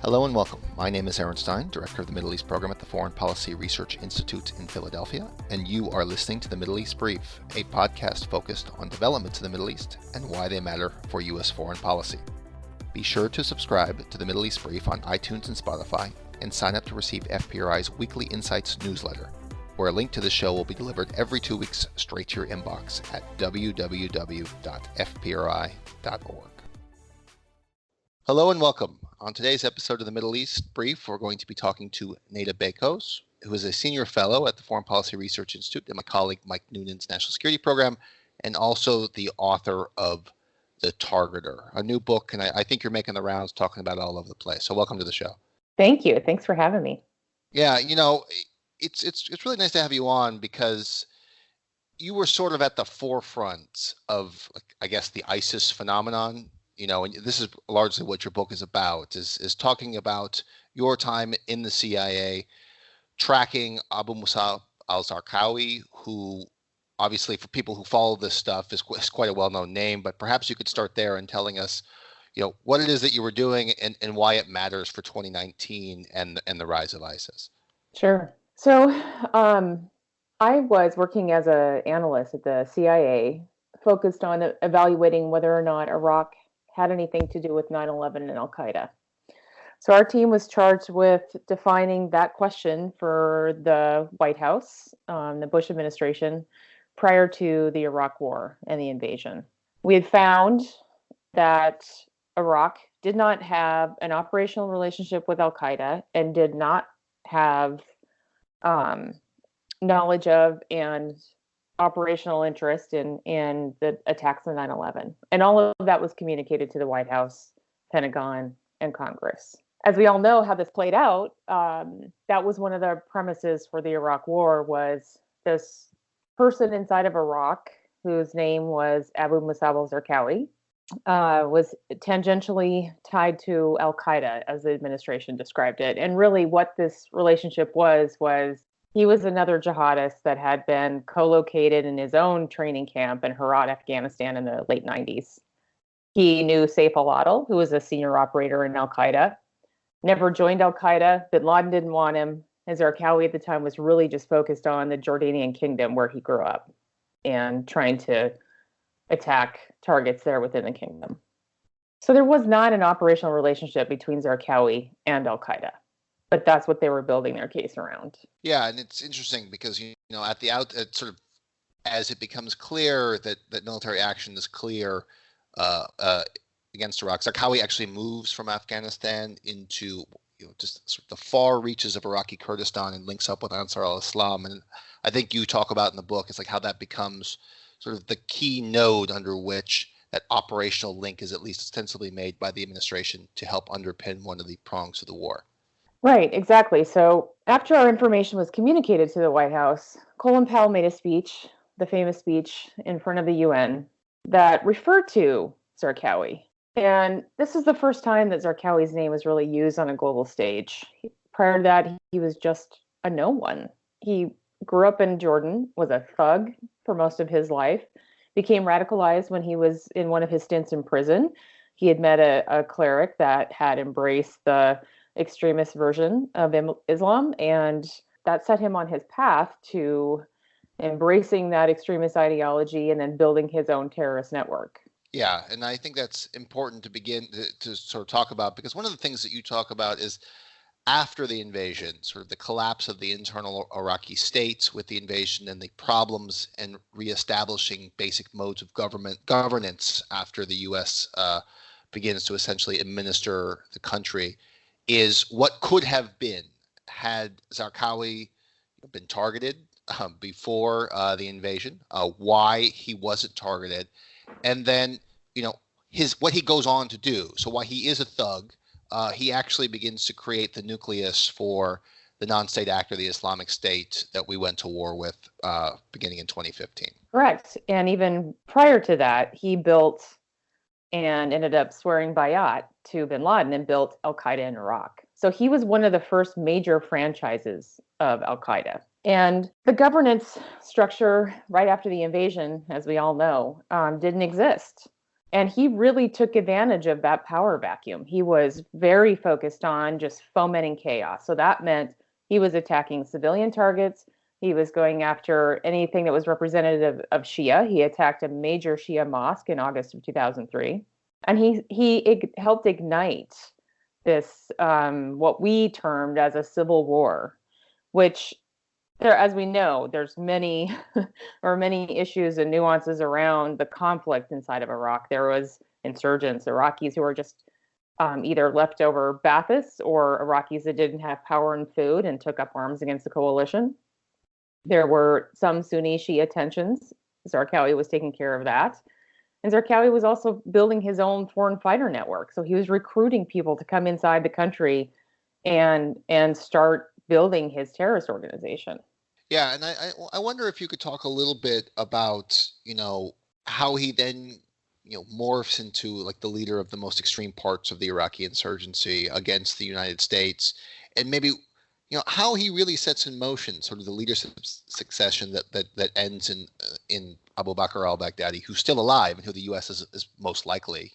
Hello and welcome. My name is Aaron Stein, Director of the Middle East Program at the Foreign Policy Research Institute in Philadelphia, and you are listening to the Middle East Brief, a podcast focused on developments in the Middle East and why they matter for U.S. foreign policy. Be sure to subscribe to the Middle East Brief on iTunes and Spotify, and sign up to receive FPRI's Weekly Insights newsletter, where a link to the show will be delivered every 2 weeks straight to your inbox at www.fpri.org. Hello and welcome. On today's episode of the Middle East Brief, we're going to be talking to Nada Bakos, who is a Senior Fellow at the Foreign Policy Research Institute, and my colleague Mike Noonan's National Security Program, and also the author of The Targeter, a new book, and I think you're making the rounds talking about it all over the place. So welcome to the show. Thank you. Thanks for having me. Yeah, it's really nice to have you on because you were sort of at the forefront of, I guess, the ISIS phenomenon. And this is largely what your book is about, is talking about your time in the CIA, tracking Abu Musab al-Zarqawi, who obviously for people who follow this stuff is quite a well-known name, but perhaps you could start there and telling us, what it is that you were doing and why it matters for 2019 and the rise of ISIS. Sure. So I was working as an analyst at the CIA, focused on evaluating whether or not Iraq had anything to do with 9/11 and Al-Qaeda. So our team was charged with defining that question for the White House, the Bush administration, prior to the Iraq War and the invasion. We had found that Iraq did not have an operational relationship with Al-Qaeda and did not have knowledge of and operational interest in the attacks on 9/11. And all of that was communicated to the White House, Pentagon, and Congress. As we all know how this played out, that was one of the premises for the Iraq War, was this person inside of Iraq, whose name was Abu Musab al-Zarqawi, was tangentially tied to Al-Qaeda, as the administration described it. And really what this relationship was he was another jihadist that had been co-located in his own training camp in Herat, Afghanistan in the late 90s. He knew Saif al-Adil, who was a senior operator in Al-Qaeda, never joined Al-Qaeda. Bin Laden didn't want him. And Zarqawi at the time was really just focused on the Jordanian kingdom where he grew up and trying to attack targets there within the kingdom. So there was not an operational relationship between Zarqawi and Al-Qaeda. But that's what they were building their case around. Yeah, and it's interesting because, at the outset, sort of as it becomes clear that military action is clear against Iraq, Zarqawi actually moves from Afghanistan into just sort of the far reaches of Iraqi Kurdistan and links up with Ansar al-Islam. And I think you talk about in the book, it's like how that becomes sort of the key node under which that operational link is at least ostensibly made by the administration to help underpin one of the prongs of the war. Right, exactly. So after our information was communicated to the White House, Colin Powell made a speech, the famous speech in front of the UN, that referred to Zarqawi. And this is the first time that Zarqawi's name was really used on a global stage. Prior to that, he was just a no one. He grew up in Jordan, was a thug for most of his life, became radicalized when he was in one of his stints in prison. He had met a cleric that had embraced the extremist version of Islam, and that set him on his path to embracing that extremist ideology and then building his own terrorist network. Yeah, and I think that's important to begin to sort of talk about, because one of the things that you talk about is after the invasion, sort of the collapse of the internal Iraqi state with the invasion and the problems and reestablishing basic modes of governance after the U.S. Begins to essentially administer the country, is what could have been had Zarqawi been targeted before the invasion, why he wasn't targeted, and then what he goes on to do. So while he is a thug, he actually begins to create the nucleus for the non-state actor, the Islamic State, that we went to war with beginning in 2015. Correct. And even prior to that, he built and ended up swearing bayat to bin Laden and built Al-Qaeda in Iraq. So he was one of the first major franchises of Al-Qaeda. And the governance structure right after the invasion, as we all know, didn't exist. And he really took advantage of that power vacuum. He was very focused on just fomenting chaos. So that meant he was attacking civilian targets. He was going after anything that was representative of Shia. He attacked a major Shia mosque in August of 2003. And he helped ignite this, what we termed as a civil war, which there, as we know, there's many or many issues and nuances around the conflict inside of Iraq. There was insurgents, Iraqis who were just either leftover Baathists or Iraqis that didn't have power and food and took up arms against the coalition. There were some Sunni Shia tensions. Zarqawi was taking care of that. And Zarqawi was also building his own foreign fighter network. So he was recruiting people to come inside the country and start building his terrorist organization. Yeah, and I wonder if you could talk a little bit about, how he then, morphs into like the leader of the most extreme parts of the Iraqi insurgency against the United States, and maybe, how he really sets in motion sort of the leadership succession that ends in Abu Bakr al-Baghdadi, who's still alive and who the U.S. is most likely,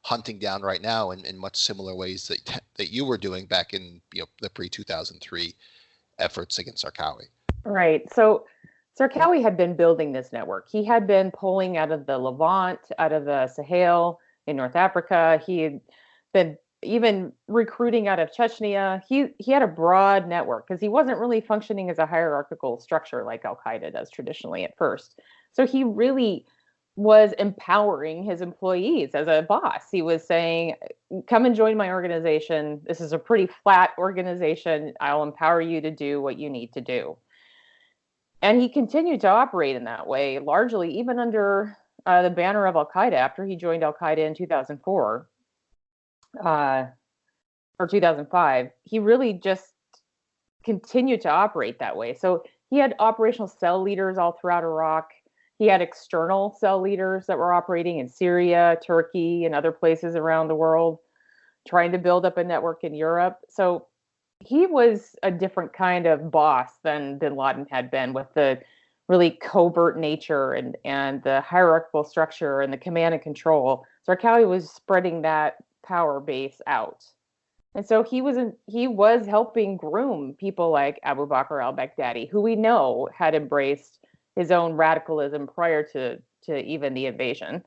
hunting down right now in much similar ways that you were doing back in, the pre-2003 efforts against Zarqawi. Right. So Zarqawi had been building this network. He had been pulling out of the Levant, out of the Sahel in North Africa. He had been even recruiting out of Chechnya. He had a broad network because he wasn't really functioning as a hierarchical structure like Al-Qaeda does traditionally at first. So he really was empowering his employees as a boss. He was saying, come and join my organization. This is a pretty flat organization. I'll empower you to do what you need to do. And he continued to operate in that way, largely even under the banner of Al-Qaeda after he joined Al-Qaeda in 2004 or 2005. He really just continued to operate that way. So he had operational cell leaders all throughout Iraq. He had external cell leaders that were operating in Syria, Turkey, and other places around the world, trying to build up a network in Europe. So he was a different kind of boss than bin Laden had been, with the really covert nature and the hierarchical structure and the command and control. Zarqawi was spreading that power base out. And so he was helping groom people like Abu Bakr al-Baghdadi, who we know had embraced his own radicalism prior to even the invasion.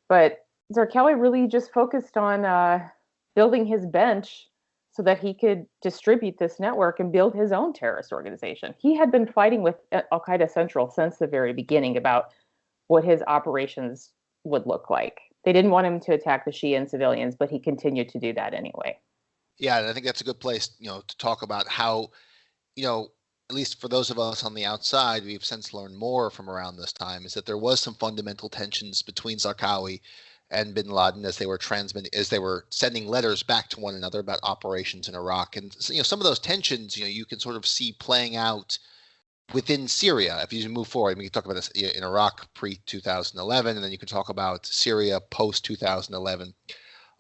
But Zarqawi really just focused on building his bench so that he could distribute this network and build his own terrorist organization. He had been fighting with Al-Qaeda Central since the very beginning about what his operations would look like. They didn't want him to attack the Shia and civilians, but he continued to do that anyway. Yeah, and I think that's a good place, to talk about how, at least for those of us on the outside, we've since learned more from around this time, is that there was some fundamental tensions between Zarqawi and bin Laden as they were sending letters back to one another about operations in Iraq. And some of those tensions, you can sort of see playing out within Syria. If you move forward, we can talk about this in Iraq pre-2011, and then you can talk about Syria post-2011,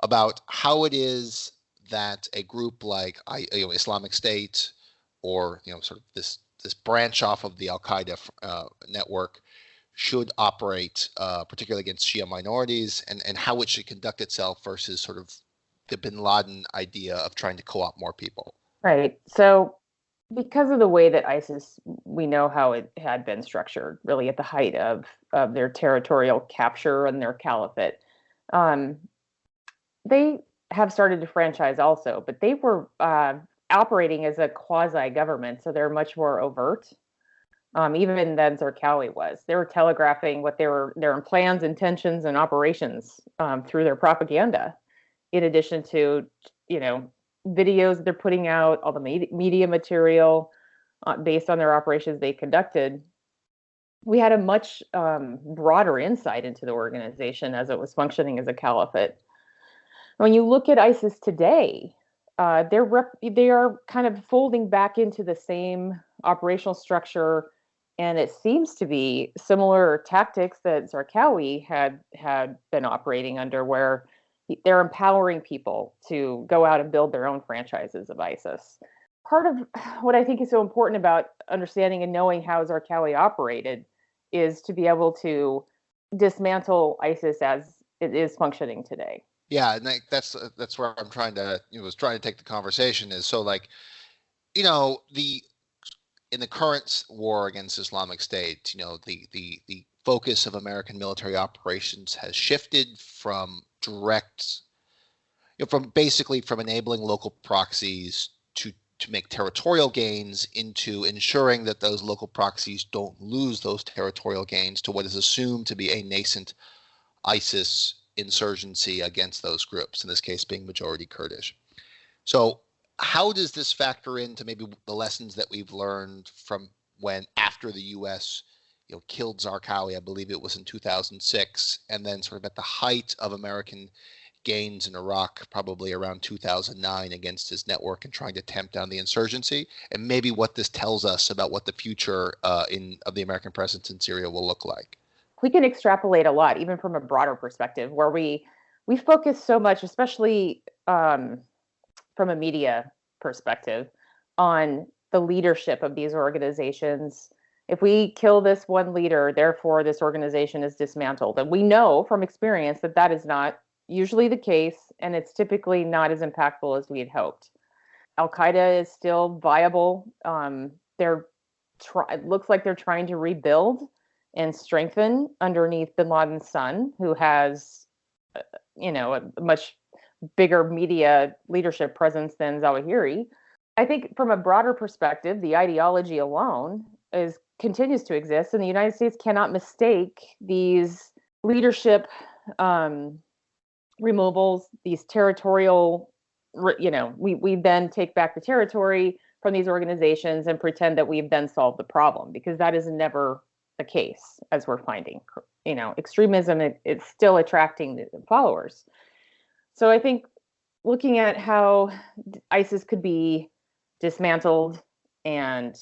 about how it is that a group like Islamic State, or sort of this branch off of the Al-Qaeda network, should operate, particularly against Shia minorities, and how it should conduct itself versus sort of the bin Laden idea of trying to co-opt more people. Right. So because of the way that ISIS, we know how it had been structured, really at the height of their territorial capture and their caliphate, they have started to franchise also, but they were operating as a quasi-government, so they're much more overt. Even than Zarqawi was. They were telegraphing what their plans, intentions, and operations through their propaganda, in addition to, videos that they're putting out, all the media material based on their operations they conducted. We had a much broader insight into the organization as it was functioning as a caliphate. When you look at ISIS today, they are kind of folding back into the same operational structure. And it seems to be similar tactics that Zarqawi had been operating under, where they're empowering people to go out and build their own franchises of ISIS. Part of what I think is so important about understanding and knowing how Zarqawi operated is to be able to dismantle ISIS as it is functioning today. Yeah, and that's where I'm trying to was trying to take the conversation is so like the in the current war against Islamic State, the focus of American military operations has shifted from direct, from basically from enabling local proxies to make territorial gains into ensuring that those local proxies don't lose those territorial gains to what is assumed to be a nascent ISIS insurgency against those groups, in this case being majority Kurdish. So how does this factor into maybe the lessons that we've learned from when after the U.S. killed Zarqawi, I believe it was in 2006, and then sort of at the height of American gains in Iraq, probably around 2009, against his network and trying to tamp down the insurgency, and maybe what this tells us about what the future of the American presence in Syria will look like? We can extrapolate a lot, even from a broader perspective, where we focus so much, especially from a media perspective, on the leadership of these organizations. If we kill this one leader, therefore this organization is dismantled. And we know from experience that that is not usually the case, and it's typically not as impactful as we had hoped. Al-Qaeda is still viable. It looks like they're trying to rebuild and strengthen underneath bin Laden's son, who has, a much bigger media leadership presence than Zawahiri. I think from a broader perspective, the ideology alone continues to exist, and the United States cannot mistake these leadership removals, these territorial, we then take back the territory from these organizations and pretend that we've then solved the problem, because that is never the case, as we're finding. Extremism, it's still attracting the followers. So I think looking at how ISIS could be dismantled and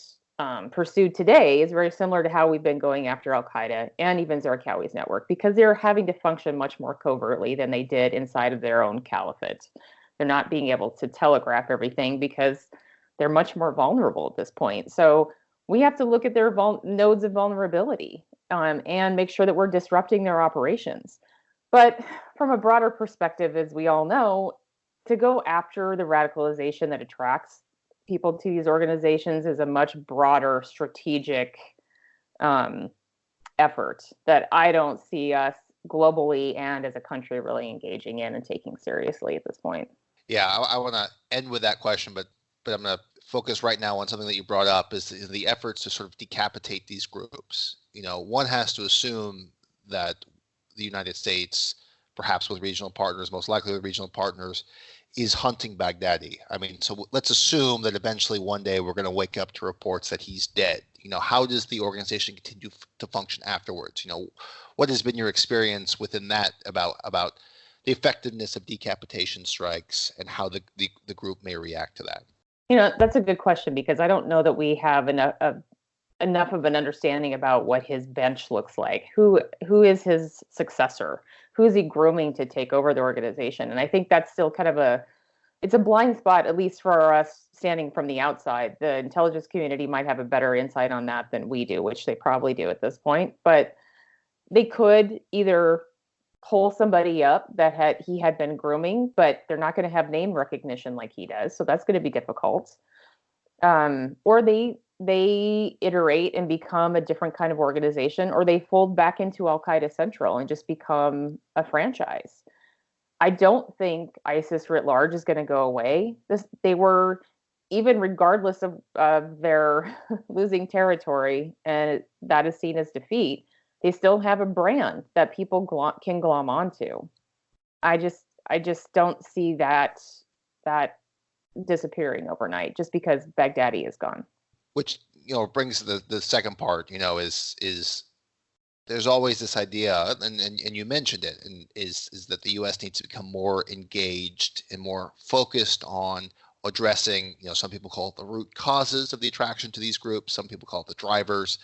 pursued today is very similar to how we've been going after Al-Qaeda and even Zarqawi's network, because they're having to function much more covertly than they did inside of their own caliphate. They're not being able to telegraph everything because they're much more vulnerable at this point. So we have to look at their nodes of vulnerability and make sure that we're disrupting their operations. But from a broader perspective, as we all know, to go after the radicalization that attracts people to these organizations is a much broader strategic effort that I don't see us globally and as a country really engaging in and taking seriously at this point. Yeah, I want to end with that question, but I'm going to focus right now on something that you brought up is the efforts to sort of decapitate these groups. One has to assume that the United States, perhaps with regional partners, most likely with regional partners, is hunting Baghdadi. I mean, so let's assume that eventually one day we're going to wake up to reports that he's dead. How does the organization continue to function afterwards? What has been your experience within that about the effectiveness of decapitation strikes and how the group may react to that? That's a good question, because I don't know that we have enough of an understanding about what his bench looks like. Who is his successor? Who is he grooming to take over the organization? And I think that's still kind of it's a blind spot, at least for us standing from the outside. The intelligence community might have a better insight on that than we do, which they probably do at this point. But they could either pull somebody up that he had been grooming, but they're not going to have name recognition like he does, so that's going to be difficult. Or they iterate and become a different kind of organization, or they fold back into Al-Qaeda Central and just become a franchise. I don't think ISIS writ large is going to go away. They were, even regardless of their losing territory, and that is seen as defeat, they still have a brand that people can glom onto. I just don't see that disappearing overnight just because Baghdadi is gone. Which brings the second part. Is there's always this idea, and you mentioned it, and is that the U.S. needs to become more engaged and more focused on addressing. Some people call it the root causes of the attraction to these groups. Some people call it the drivers.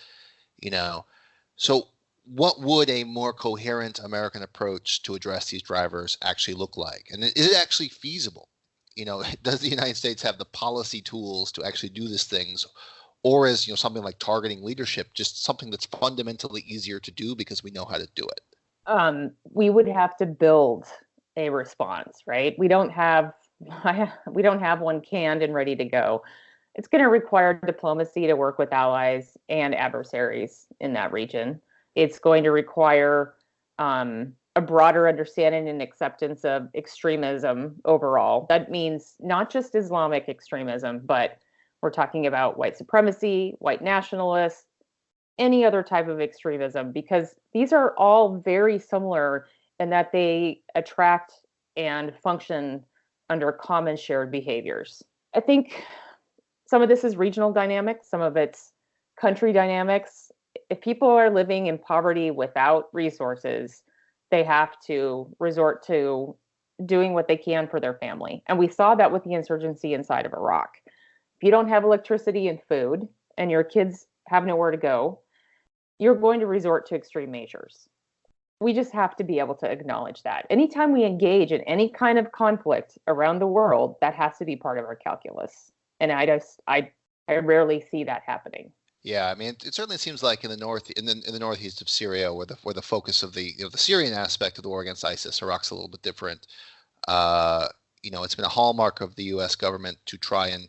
So what would a more coherent American approach to address these drivers actually look like? And is it actually feasible? Does the United States have the policy tools to actually do these things? Or is something like targeting leadership just something that's fundamentally easier to do because we know how to do it? we would have to build a response, right? We don't have one canned and ready to go. It's going to require diplomacy to work with allies and adversaries in that region. It's going to require a broader understanding and acceptance of extremism overall. That means not just Islamic extremism, but we're talking about white supremacy, white nationalists, any other type of extremism, because these are all very similar in that they attract and function under common shared behaviors. I think some of this is regional dynamics, some of it's country dynamics. If people are living in poverty without resources, they have to resort to doing what they can for their family. And we saw that with the insurgency inside of Iraq. If you don't have electricity and food and your kids have nowhere to go, you're going to resort to extreme measures. We just have to be able to acknowledge that. Anytime we engage in any kind of conflict around the world, that has to be part of our calculus. And I rarely see that happening. Yeah, I mean, it certainly seems like in the northeast of Syria, where the focus of the Syrian aspect of the war against ISIS, Iraq's a little bit different. It's been a hallmark of the U.S. government to try and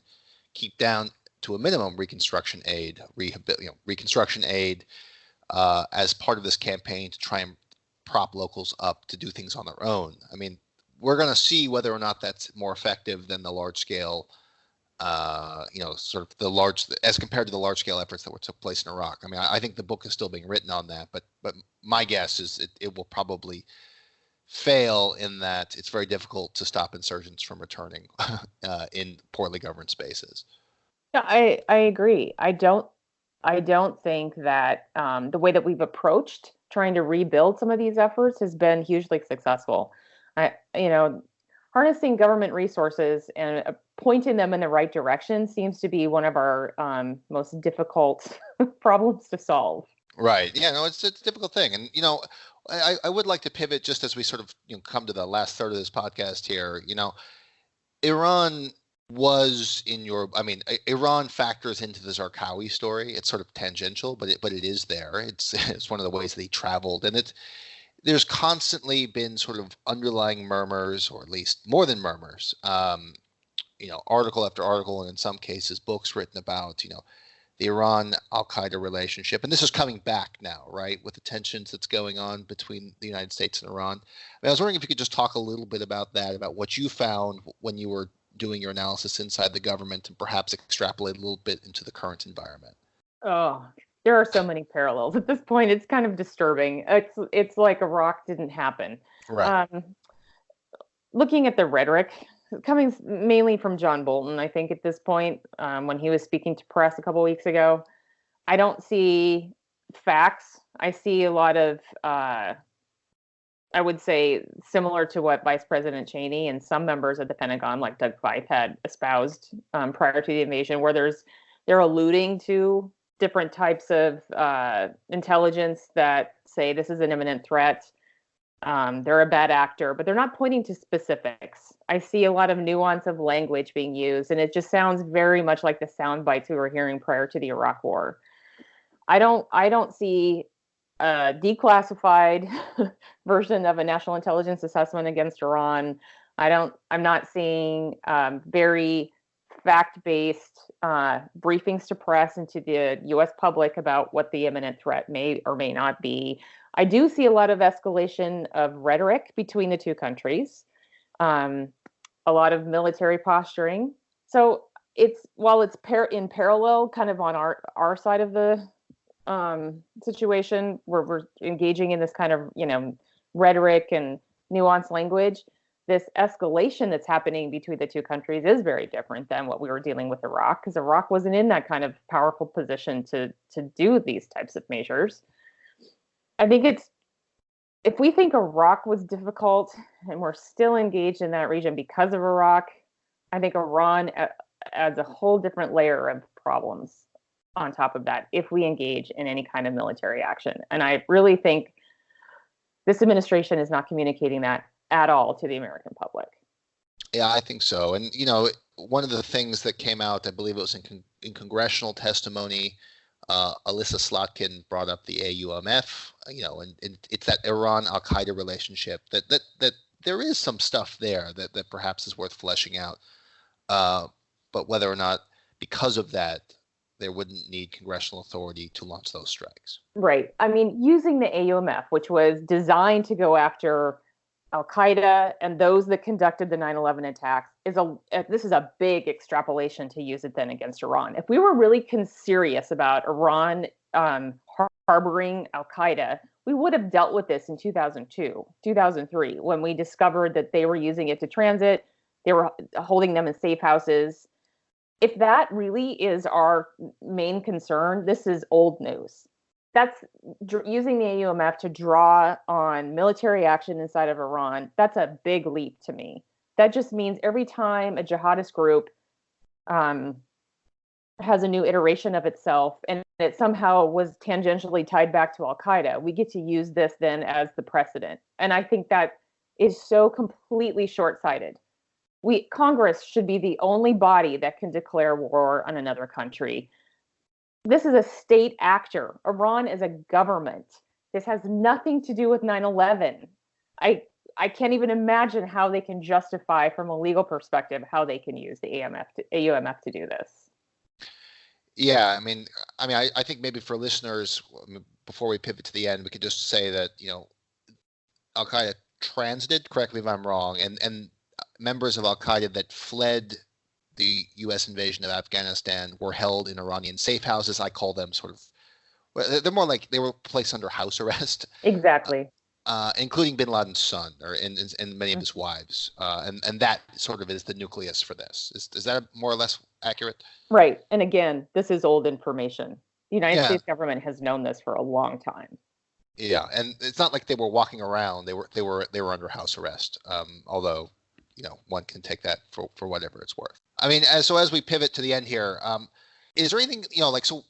keep down to a minimum reconstruction aid, as part of this campaign to try and prop locals up to do things on their own. I mean, we're going to see whether or not that's more effective than the large scale, as compared to the large scale efforts that took place in Iraq. I mean, I think the book is still being written on that, but my guess is it will probably fail in that it's very difficult to stop insurgents from returning in poorly governed spaces. Yeah, I agree. I don't think that the way that we've approached trying to rebuild some of these efforts has been hugely successful. Harnessing government resources and pointing them in the right direction seems to be one of our most difficult problems to solve. Right. Yeah, no, it's a difficult thing. And, I would like to pivot just as we sort of come to the last third of this podcast here. Iran Iran factors into the Zarqawi story. It's sort of tangential, but it is there. It's one of the ways that he traveled, and there's constantly been sort of underlying murmurs, or at least more than murmurs. Article after article, and in some cases, books written about the Iran-Al-Qaeda relationship, and this is coming back now, right, with the tensions that's going on between the United States and Iran. I was wondering if you could just talk a little bit about that, about what you found when you were doing your analysis inside the government, and perhaps extrapolate a little bit into the current environment. Oh, there are so many parallels at this point. It's kind of disturbing. It's like Iraq didn't happen. Right. Looking at the rhetoric coming mainly from John Bolton, I think at this point, when he was speaking to press a couple of weeks ago, I don't see facts. I see a lot of I would say similar to what Vice President Cheney and some members of the Pentagon, like Doug Feith, had espoused prior to the invasion, where they're alluding to different types of intelligence that say this is an imminent threat. They're a bad actor, but they're not pointing to specifics. I see a lot of nuance of language being used, and it just sounds very much like the sound bites we were hearing prior to the Iraq War. I don't see a declassified version of a national intelligence assessment against Iran. I'm not seeing very fact-based briefings to press and to the U.S. public about what the imminent threat may or may not be. I do see a lot of escalation of rhetoric between the two countries, a lot of military posturing. So while it's in parallel, kind of on our side of the situation, where we're engaging in this kind of rhetoric and nuanced language, this escalation that's happening between the two countries is very different than what we were dealing with Iraq, because Iraq wasn't in that kind of powerful position to do these types of measures. I think if we think Iraq was difficult and we're still engaged in that region because of Iraq, I think Iran adds a whole different layer of problems on top of that if we engage in any kind of military action. And I really think this administration is not communicating that at all to the American public. Yeah, I think so. And, one of the things that came out, I believe it was in congressional testimony Alyssa Slotkin brought up the AUMF, and it's that Iran Al Qaeda relationship that there is some stuff there that perhaps is worth fleshing out. But whether or not, because of that, there wouldn't need congressional authority to launch those strikes. Right. I mean, using the AUMF, which was designed to go after Al Qaeda and those that conducted the 9/11 attacks, this is a big extrapolation to use it then against Iran. If we were really serious about Iran harboring Al Qaeda, we would have dealt with this in 2002, 2003, when we discovered that they were using it to transit. They were holding them in safe houses. If that really is our main concern, this is old news. That's using the AUMF to draw on military action inside of Iran. That's a big leap to me. That just means every time a jihadist group has a new iteration of itself and it somehow was tangentially tied back to Al Qaeda, we get to use this then as the precedent. And I think that is so completely short-sighted. Congress should be the only body that can declare war on another country. This is a state actor. Iran is a government. This has nothing to do with 9/11. I can't even imagine how they can justify, from a legal perspective, how they can use the AUMF to do this. Yeah, I think maybe for listeners, before we pivot to the end, we could just say that Al Qaeda transited. Correct me if I'm wrong, and members of Al Qaeda that fled the U.S. invasion of Afghanistan were held in Iranian safe houses. I call them they're more like they were placed under house arrest. Exactly. Including bin Laden's son and many of his wives. And that sort of is the nucleus for this. Is that more or less accurate? Right. And again, this is old information. The United States government has known this for a long time. Yeah. And it's not like they were walking around. They were under house arrest. Although, one can take that for whatever it's worth. As we pivot to the end here, is there anything, so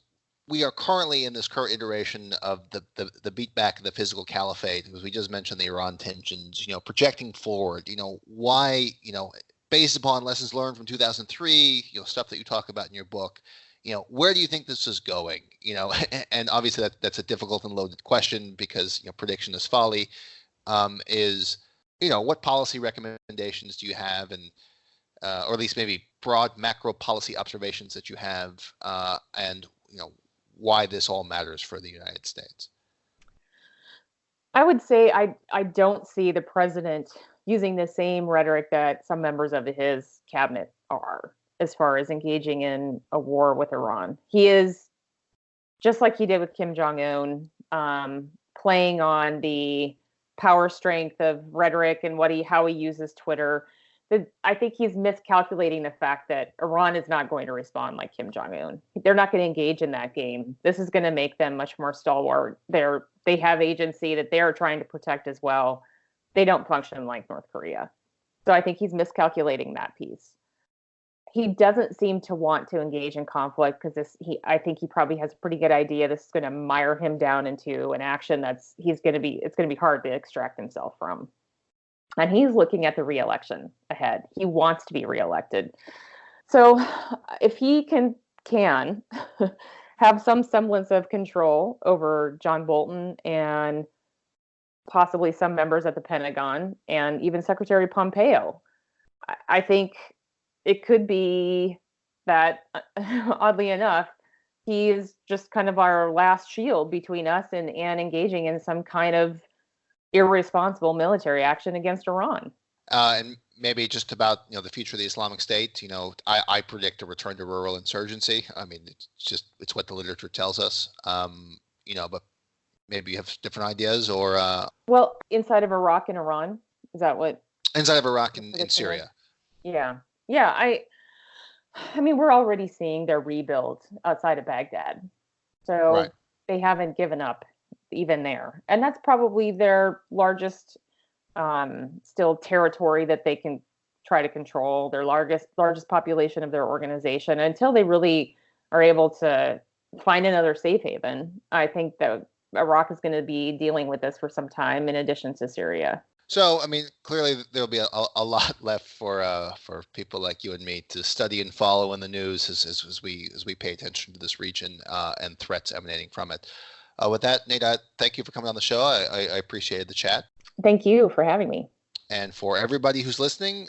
we are currently in this current iteration of the beat back of the physical caliphate, as we just mentioned, the Iran tensions, projecting forward, why, based upon lessons learned from 2003, stuff that you talk about in your book, where do you think this is going? And obviously that's a difficult and loaded question because, prediction is folly. What policy recommendations do you have, and or at least maybe broad macro policy observations that you have, and why this all matters for the United States? I would say I don't see the president using the same rhetoric that some members of his cabinet are as far as engaging in a war with Iran. He is, just like he did with Kim Jong-un, playing on the power strength of rhetoric and how he uses Twitter. I think he's miscalculating the fact that Iran is not going to respond like Kim Jong-un. They're not going to engage in that game. This is going to make them much more stalwart. They have agency that they're trying to protect as well. They don't function like North Korea. So I think he's miscalculating that piece. He doesn't seem to want to engage in conflict because I think he probably has a pretty good idea this is going to mire him down into an action it's going to be hard to extract himself from. And he's looking at the re-election ahead. He wants to be reelected. So if he can have some semblance of control over John Bolton and possibly some members at the Pentagon and even Secretary Pompeo, I think it could be that, oddly enough, he is just kind of our last shield between us and engaging in some kind of irresponsible military action against Iran. And maybe just about the future of the Islamic State. I predict a return to rural insurgency. It's what the literature tells us. But maybe you have different ideas, or well, inside of Iraq and Iran, is that what? Inside of Iraq and Syria. Yeah. We're already seeing their rebuild outside of Baghdad, so right. They haven't given up even there, and that's probably their largest still territory that they can try to control, their largest population of their organization, until they really are able to find another safe haven. I think that Iraq is going to be dealing with this for some time, in addition to Syria. So, I mean, clearly there'll be a lot left for people like you and me to study and follow in the news as we pay attention to this region and threats emanating from it. With that, Nada, thank you for coming on the show. I appreciated the chat. Thank you for having me. And for everybody who's listening,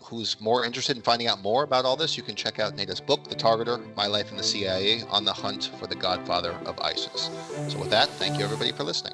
who's more interested in finding out more about all this, you can check out Nada's book, The Targeter, My Life in the CIA, on the Hunt for the Godfather of ISIS. So with that, thank you everybody for listening.